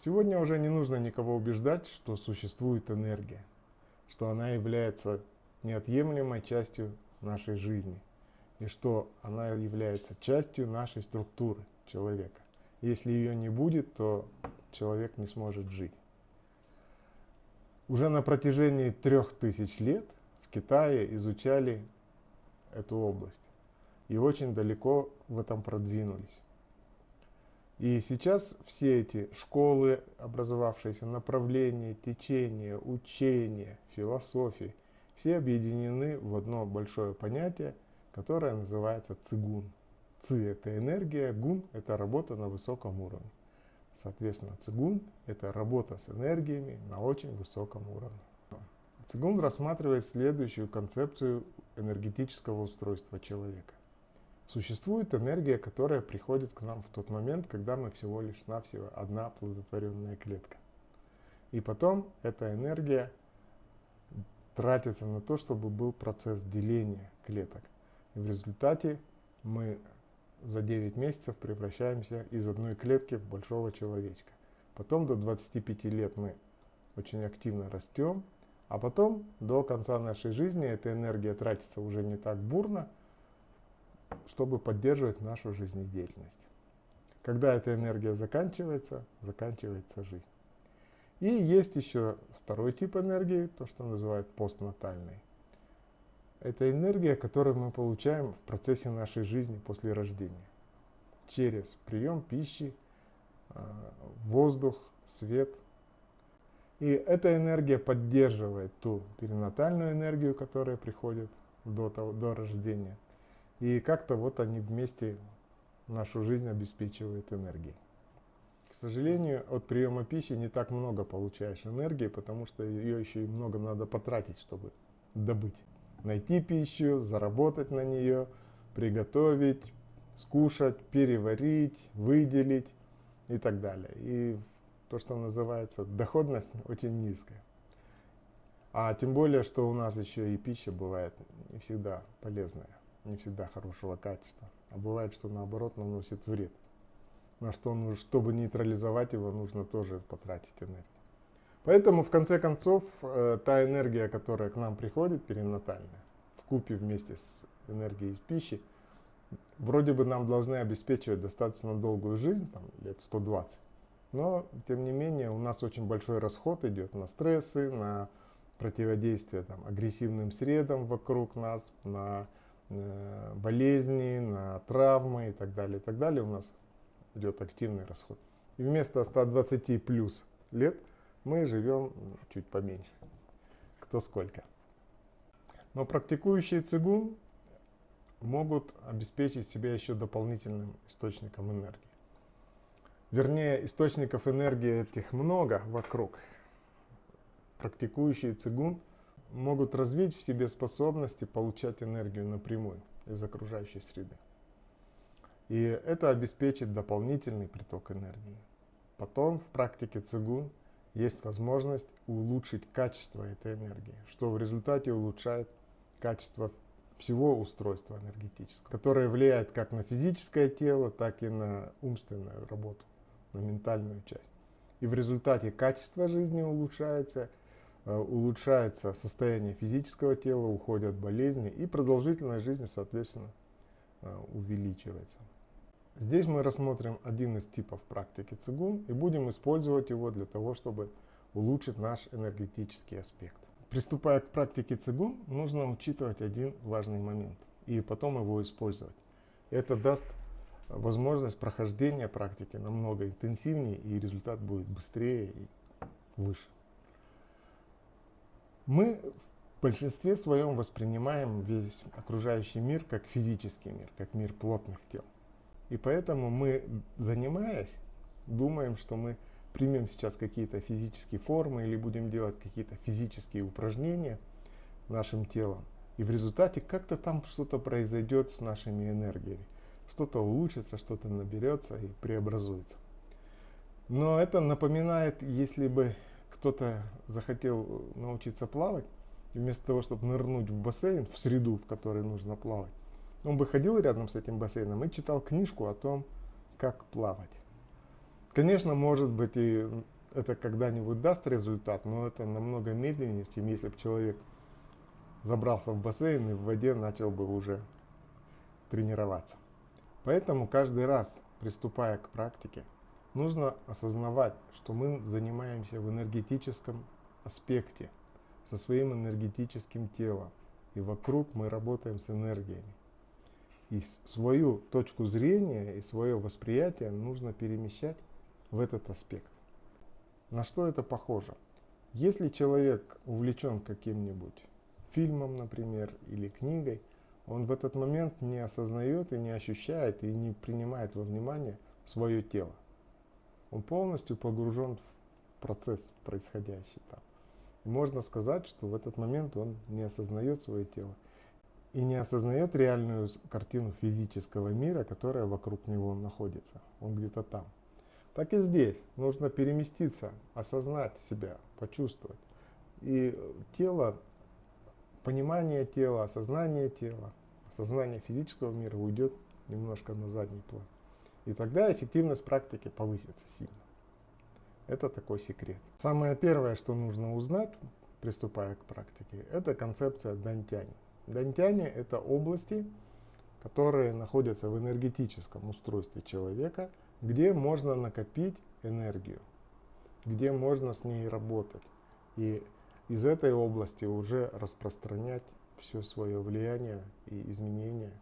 Сегодня уже не нужно никого убеждать, что существует энергия, что она является неотъемлемой частью нашей жизни и что она является частью нашей структуры человека. Если ее не будет, то человек не сможет жить. Уже на протяжении 3000 лет в Китае изучали эту область и очень далеко в этом продвинулись. И сейчас все эти школы, образовавшиеся направления, течения, учения, философии, все объединены в одно большое понятие, которое называется цигун. Ци – это энергия, гун – это работа на высоком уровне. Соответственно, цигун – это работа с энергиями на очень высоком уровне. Цигун рассматривает следующую концепцию энергетического устройства человека. Существует энергия, которая приходит к нам в тот момент, когда мы всего лишь навсего одна оплодотворенная клетка. И потом эта энергия тратится на то, чтобы был процесс деления клеток. И в результате мы за 9 месяцев превращаемся из одной клетки в большого человечка. Потом до 25 лет мы очень активно растем, а потом до конца нашей жизни эта энергия тратится уже не так бурно, чтобы поддерживать нашу жизнедеятельность. Когда эта энергия заканчивается, заканчивается жизнь. И есть еще второй тип энергии, то, что называют постнатальной. Это энергия, которую мы получаем в процессе нашей жизни после рождения. Через прием пищи, воздух, свет. И эта энергия поддерживает ту перинатальную энергию, которая приходит до рождения. И как-то вот они вместе нашу жизнь обеспечивают энергией. К сожалению, от приема пищи не так много получаешь энергии, потому что ее еще и много надо потратить, чтобы добыть. Найти пищу, заработать на нее, приготовить, скушать, переварить, выделить и так далее. И то, что называется доходность, очень низкая. А тем более, что у нас еще и пища бывает не всегда полезная, не всегда хорошего качества. А бывает, что наоборот наносит вред. На что, чтобы нейтрализовать его, нужно тоже потратить энергию. Поэтому, в конце концов, та энергия, которая к нам приходит, перинатальная, вкупе вместе с энергией из пищи, вроде бы нам должны обеспечивать достаточно долгую жизнь, там, лет 120. Но, тем не менее, у нас очень большой расход идет на стрессы, на противодействие агрессивным средам вокруг нас, на болезни, на травмы и так далее. И так далее. У нас идет активный расход. И вместо 120 плюс лет мы живем чуть поменьше. Кто сколько. Но практикующие цигун могут обеспечить себя еще дополнительным источником энергии. Вернее, источников энергии этих много вокруг. Практикующие цигун могут развить в себе способности получать энергию напрямую из окружающей среды. И это обеспечит дополнительный приток энергии. Потом в практике цигун есть возможность улучшить качество этой энергии, что в результате улучшает качество всего устройства энергетического, которое влияет как на физическое тело, так и на умственную работу, на ментальную часть. И в результате качество жизни улучшается, улучшается состояние физического тела, уходят болезни, и продолжительность жизни, соответственно, увеличивается. Здесь мы рассмотрим один из типов практики цигун и будем использовать его для того, чтобы улучшить наш энергетический аспект. Приступая к практике цигун, нужно учитывать один важный момент и потом его использовать. Это даст возможность прохождения практики намного интенсивнее, и результат будет быстрее и выше. Мы в большинстве своем воспринимаем весь окружающий мир как физический мир, как мир плотных тел. И поэтому мы, занимаясь, думаем, что мы примем сейчас какие-то физические формы или будем делать какие-то физические упражнения нашим телом. И в результате как-то там что-то произойдет с нашими энергиями. Что-то улучшится, что-то наберется и преобразуется. Но это напоминает, если бы кто-то захотел научиться плавать, и вместо того, чтобы нырнуть в бассейн, в среду, в которой нужно плавать, он бы ходил рядом с этим бассейном и читал книжку о том, как плавать. Конечно, может быть, и это когда-нибудь даст результат, но это намного медленнее, чем если бы человек забрался в бассейн и в воде начал бы уже тренироваться. Поэтому каждый раз, приступая к практике, нужно осознавать, что мы занимаемся в энергетическом аспекте, со своим энергетическим телом. И вокруг мы работаем с энергиями. И свою точку зрения и свое восприятие нужно перемещать в этот аспект. На что это похоже? Если человек увлечен каким-нибудь фильмом, например, или книгой, он в этот момент не осознает и не ощущает и не принимает во внимание свое тело. Он полностью погружен в процесс происходящий там. И можно сказать, что в этот момент он не осознает свое тело и не осознает реальную картину физического мира, которая вокруг него находится. Он где-то там. Так и здесь нужно переместиться, осознать себя, почувствовать. И тело, понимание тела, осознание физического мира уйдет немножко на задний план. И тогда эффективность практики повысится сильно. Это такой секрет. Самое первое, что нужно узнать, приступая к практике, это концепция дантяни. Дантяни – это области, которые находятся в энергетическом устройстве человека, где можно накопить энергию, где можно с ней работать. И из этой области уже распространять все свое влияние и изменения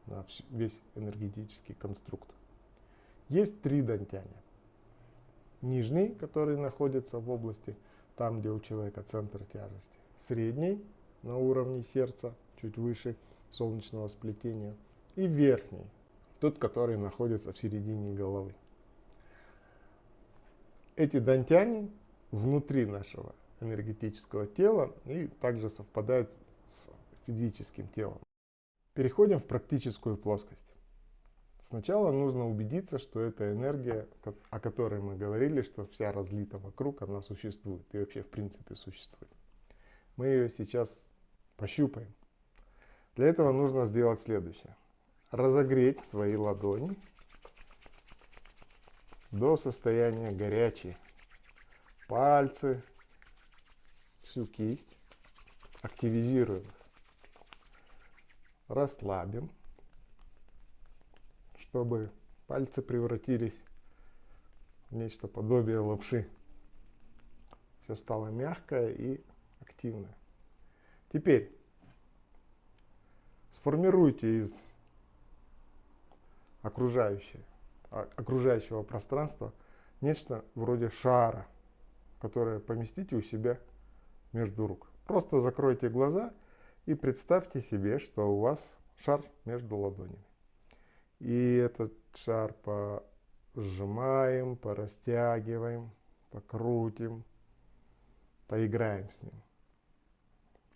на весь энергетический конструкт. Есть три дантяня. Нижний, который находится в области, там, где у человека центр тяжести. Средний, на уровне сердца, чуть выше солнечного сплетения. И верхний, тот, который находится в середине головы. Эти дантяни внутри нашего энергетического тела и также совпадают с физическим телом. Переходим в практическую плоскость. Сначала нужно убедиться, что эта энергия, о которой мы говорили, что вся разлита вокруг, она существует и вообще в принципе существует. Мы ее сейчас пощупаем. Для этого нужно сделать следующее. Разогреть свои ладони до состояния горячей. Пальцы, всю кисть. Активизируем их. Расслабим, чтобы пальцы превратились в нечто подобие лапши. Все стало мягкое и активное. Теперь сформируйте из окружающего пространства нечто вроде шара, которое поместите у себя между рук. Просто закройте глаза и представьте себе, что у вас шар между ладонями. И этот шар сжимаем, порастягиваем, покрутим, поиграем с ним.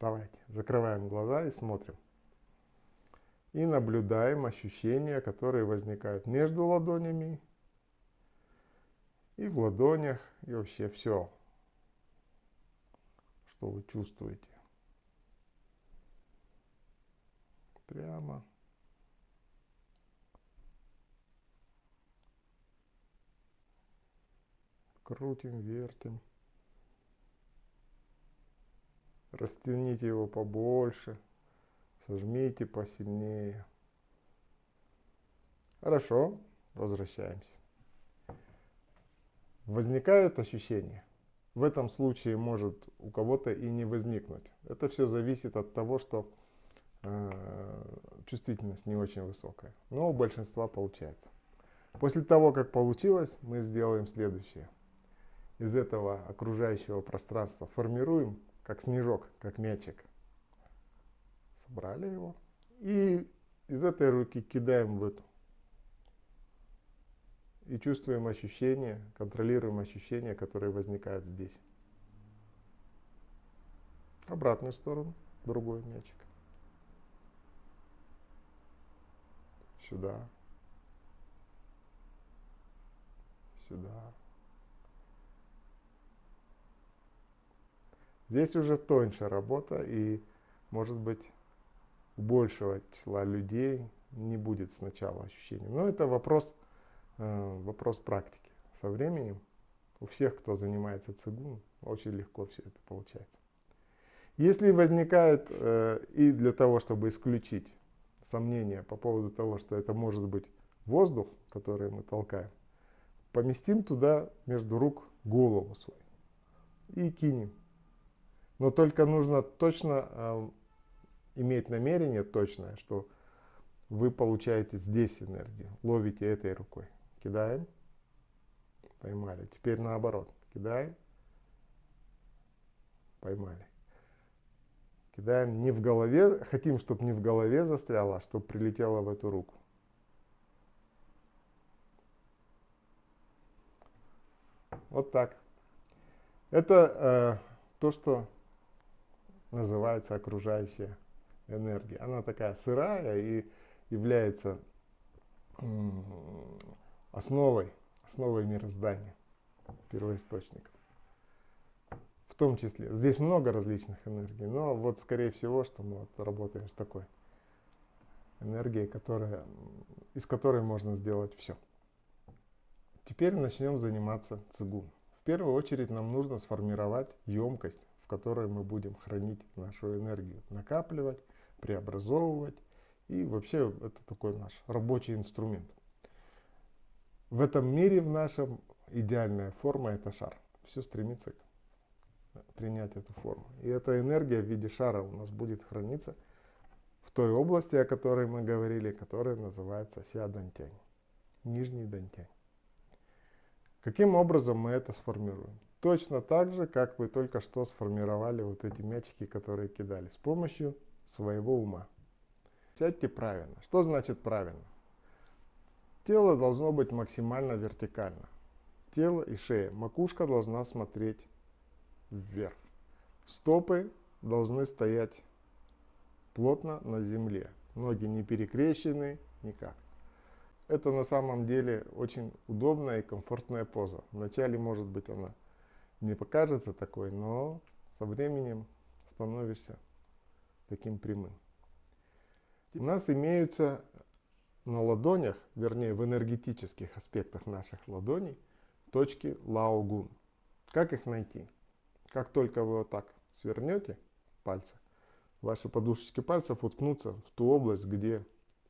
Давайте, закрываем глаза и смотрим. И наблюдаем ощущения, которые возникают между ладонями и в ладонях, и вообще все, что вы чувствуете. Прямо. Крутим, вертим. Растяните его побольше. Сожмите посильнее. Хорошо, возвращаемся. Возникают ощущения. В этом случае может у кого-то и не возникнуть. Это все зависит от того, что чувствительность не очень высокая. Но у большинства получается. После того, как получилось, мы сделаем следующее. Из этого окружающего пространства формируем, как снежок, как мячик. Собрали его. И из этой руки кидаем в эту. И чувствуем ощущения, контролируем ощущения, которые возникают здесь. Обратную сторону, другой мячик. Сюда. Сюда. Здесь уже тоньше работа, и, может быть, у большего числа людей не будет сначала ощущений. Но это вопрос практики. со временем у всех, кто занимается цигун, очень легко все это получается. Если возникает и для того, чтобы исключить сомнения по поводу того, что это может быть воздух, который мы толкаем, поместим туда между рук голову свою и кинем. Но только нужно точно иметь намерение точное, что вы получаете здесь энергию, ловите этой рукой. Кидаем, поймали. Теперь наоборот. Кидаем, поймали. Кидаем не в голове, хотим, чтобы не в голове застряло, а чтобы прилетело в эту руку. Вот так. Это то, что называется окружающая энергия. Она такая сырая и является основой мироздания, первоисточником. В том числе. Здесь много различных энергий, но вот скорее всего, что мы вот работаем с такой энергией, из которой можно сделать все. Теперь начнем заниматься цигун. В первую очередь нам нужно сформировать емкость, в которой мы будем хранить нашу энергию, накапливать, преобразовывать. И вообще это такой наш рабочий инструмент. В этом мире, в нашем, идеальная форма — это шар. Все стремится принять эту форму. И эта энергия в виде шара у нас будет храниться в той области, о которой мы говорили, которая называется Ся Дантянь, нижний Дантянь. Каким образом мы это сформируем? Точно так же, как вы только что сформировали вот эти мячики, которые кидали, с помощью своего ума. Сядьте правильно. Что значит правильно? Тело должно быть максимально вертикально. Тело и шея. Макушка должна смотреть вверх. Стопы должны стоять плотно на земле. Ноги не перекрещены никак. Это на самом деле очень удобная и комфортная поза. Вначале, может быть, она не покажется такой, но со временем становишься таким прямым. У нас имеются на ладонях, вернее в энергетических аспектах наших ладоней, точки Лаогун. Как их найти? Как только вы вот так свернете пальцы, ваши подушечки пальцев уткнутся в ту область, где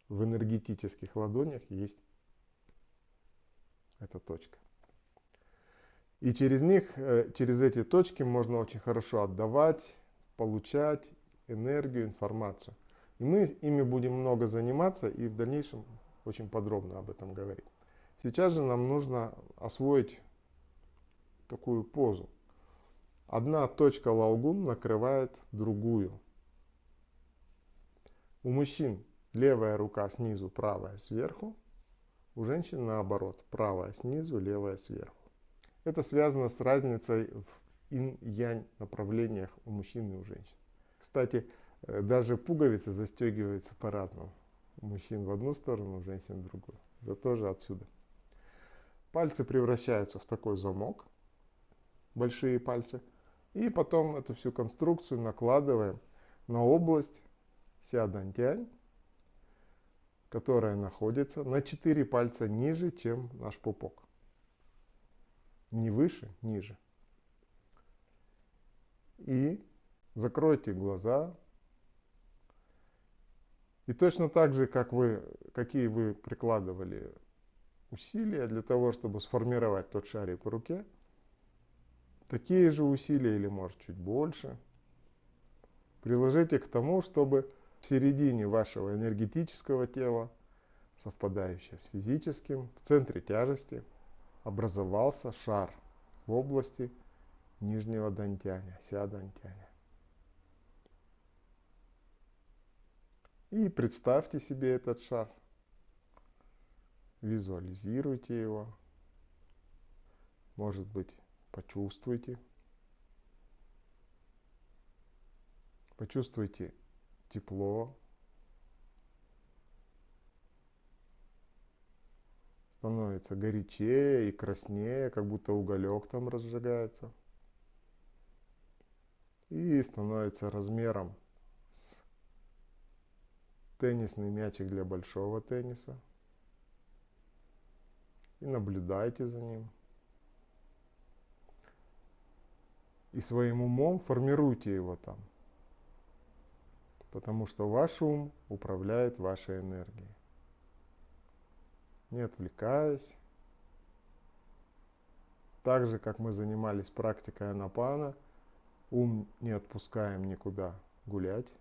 в энергетических ладонях есть эта точка. И через них, через эти точки можно очень хорошо отдавать, получать энергию, информацию. И мы ими будем много заниматься и в дальнейшем очень подробно об этом говорить. Сейчас же нам нужно освоить такую позу. Одна точка Лаогун накрывает другую. У мужчин левая рука снизу, правая сверху. У женщин наоборот, правая снизу, левая сверху. Это связано с разницей в инь-янь направлениях у мужчин и у женщин. Кстати, даже пуговицы застегиваются по-разному. У мужчин в одну сторону, у женщин в другую. Это тоже отсюда. Пальцы превращаются в такой замок, большие пальцы. И потом эту всю конструкцию накладываем на область Ся Дантянь, которая находится на 4 пальца ниже, чем наш пупок. Не выше, ниже. И закройте глаза. И точно так же, какие вы прикладывали усилия для того, чтобы сформировать тот шарик в руке, такие же усилия, или может чуть больше, приложите к тому, чтобы в середине вашего энергетического тела, совпадающее с физическим, в центре тяжести, образовался шар в области нижнего дантяня, Ся Дантяня. И представьте себе этот шар, визуализируйте его, может быть, почувствуйте. Почувствуйте тепло. Становится горячее и краснее, как будто уголек там разжигается. И становится размером с теннисный мячик для большого тенниса. И наблюдайте за ним. И своим умом формируйте его там. Потому что ваш ум управляет вашей энергией. Не отвлекаясь. Так же, как мы занимались практикой анапана, ум не отпускаем никуда гулять,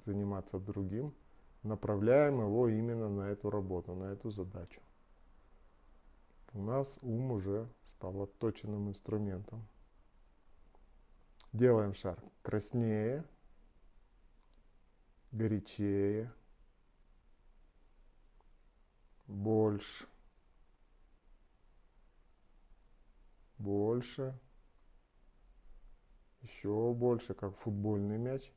заниматься другим, направляем его именно на эту работу, на эту задачу. У нас ум уже стал отточенным инструментом. Делаем шар краснее, горячее, больше, больше, еще больше, как футбольный мяч.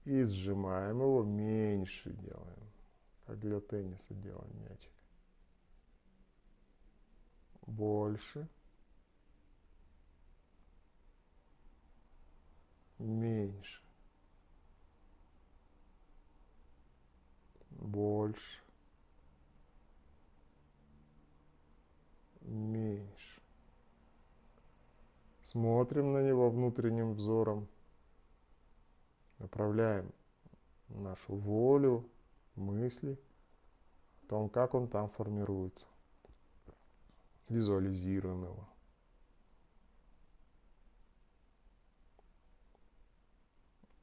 И сжимаем его, меньше делаем, как для тенниса делаем мячик. Больше, меньше, больше, меньше. Смотрим на него внутренним взором, направляем нашу волю, мысли о том, как он там формируется. Визуализируем его.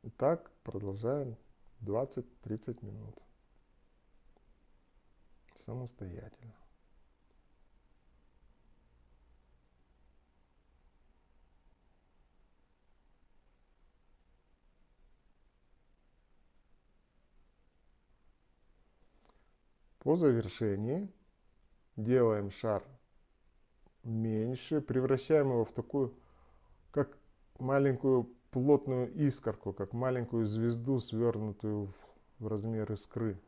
И так продолжаем 20-30 минут. Самостоятельно. По завершении делаем шар меньше, превращаем его в такую, как маленькую плотную искорку, как маленькую звезду, свернутую в размер искры.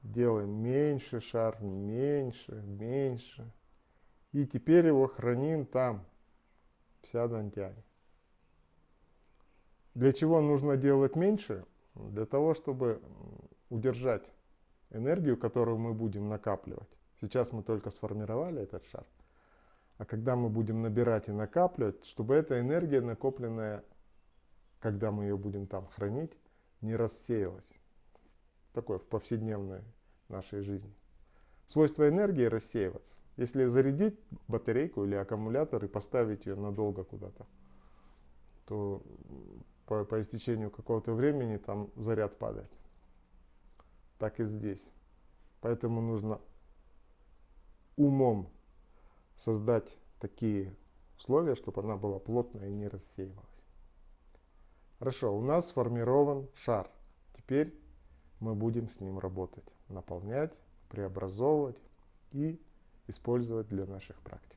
Делаем меньше шар, меньше, меньше. И теперь его храним там, в сядантяне. Для чего нужно делать меньше? Для того, чтобы удержать энергию, которую мы будем накапливать. Сейчас мы только сформировали этот шар. А когда мы будем набирать и накапливать, чтобы эта энергия, накопленная, когда мы ее будем там хранить, не рассеялась. Такое в повседневной нашей жизни. Свойство энергии рассеиваться. Если зарядить батарейку или аккумулятор и поставить ее надолго куда-то, то по истечению какого-то времени там заряд падает. Так и здесь. Поэтому нужно умом создать такие условия, чтобы она была плотная и не рассеивалась. Хорошо, у нас сформирован шар. Теперь мы будем с ним работать, наполнять, преобразовывать и использовать для наших практик.